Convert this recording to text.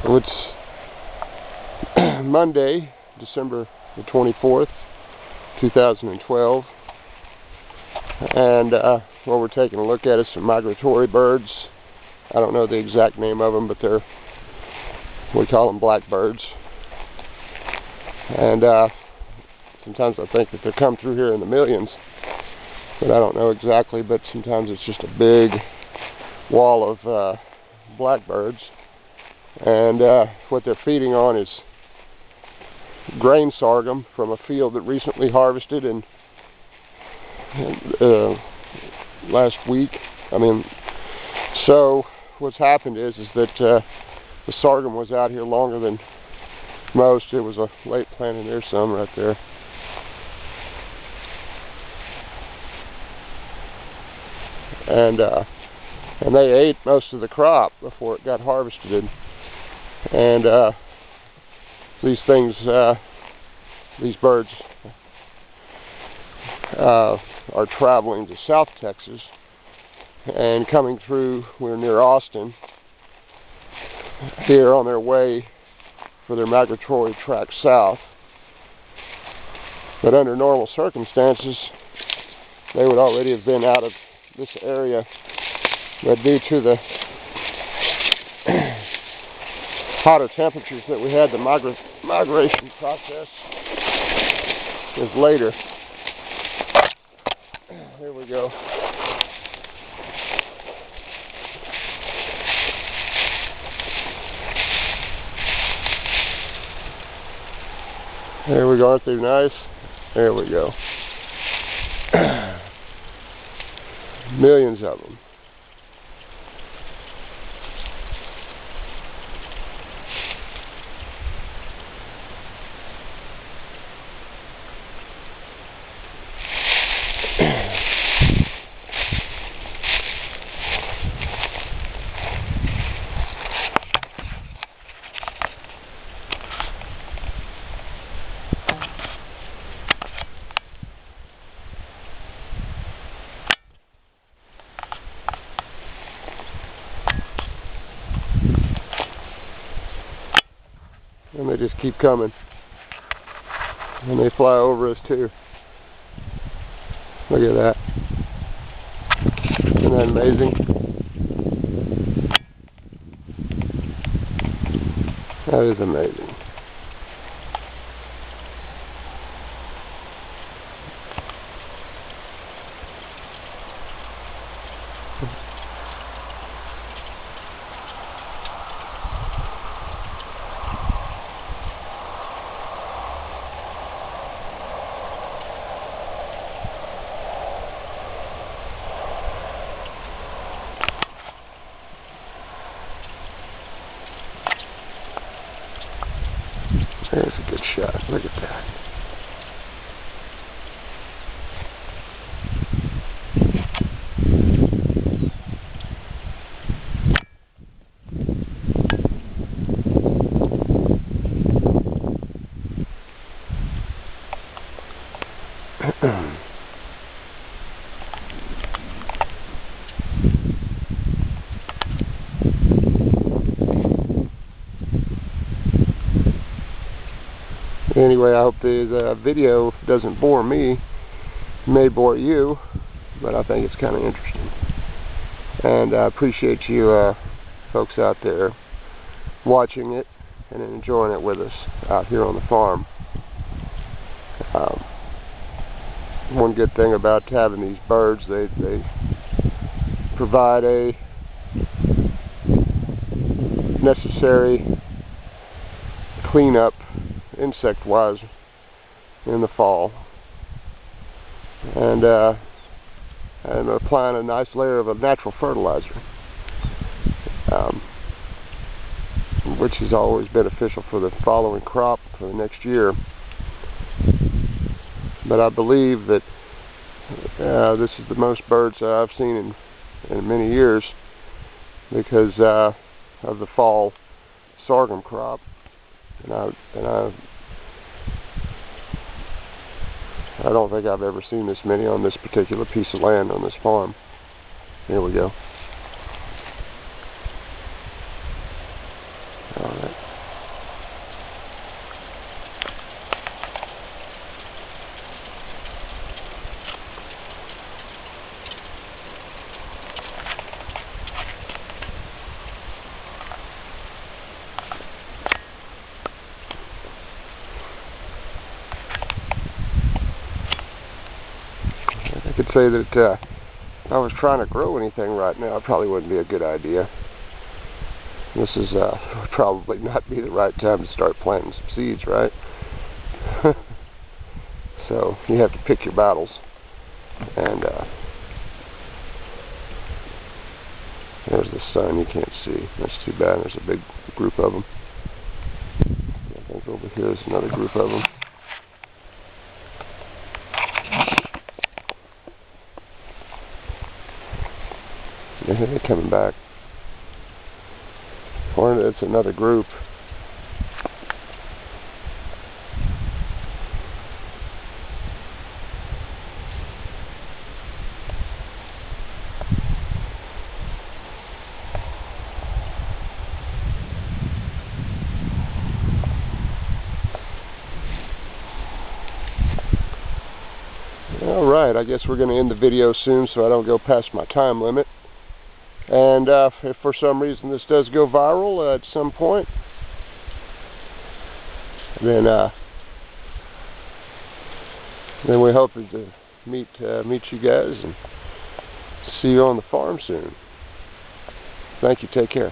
So it's Monday, December the 24th, 2012, and what we're taking a look at is some migratory birds. I don't know the exact name of them, but we call them blackbirds. And sometimes I think that they come through here in the millions, but I don't know exactly. But sometimes it's just a big wall of blackbirds, and what they're feeding on is grain sorghum from a field that recently harvested in last week. So what's happened is that the sorghum was out here longer than most. It was a late planting. There's some right there. And they ate most of the crop before it got harvested. And these birds are traveling to South Texas and coming through. We're near Austin here on their way for their migratory track south. But under normal circumstances, they would already have been out of this area, but due to the hotter temperatures that we had, the migration process is later. Here we go. There we go. Aren't they nice? There we go. Millions of them. And they just keep coming. And they fly over us too. Look at that. Isn't that amazing? That is amazing. There's a good shot. Look at that. Anyway, I hope the video doesn't bore me. It may bore you, but I think it's kind of interesting. And I appreciate you folks out there watching it and enjoying it with us out here on the farm. One good thing about having these birds, they provide a necessary cleanup insect-wise in the fall, and applying a nice layer of a natural fertilizer, which is always beneficial for the following crop for the next year. But I believe that this is the most birds I've seen in many years because of the fall sorghum crop. And I don't think I've ever seen this many on this particular piece of land on this farm. Here we go. Alright. I could say that if I was trying to grow anything right now, it probably wouldn't be a good idea. This is would probably not be the right time to start planting some seeds, right? So you have to pick your battles. And there's the sun, you can't see. That's too bad. There's a big group of them. I think over here is another group of them. Yeah, they're coming back. Or it's another group. Alright, I guess we're going to end the video soon so I don't go past my time limit. And if for some reason this does go viral at some point, then we hope to meet you guys and see you on the farm soon. Thank you. Take care.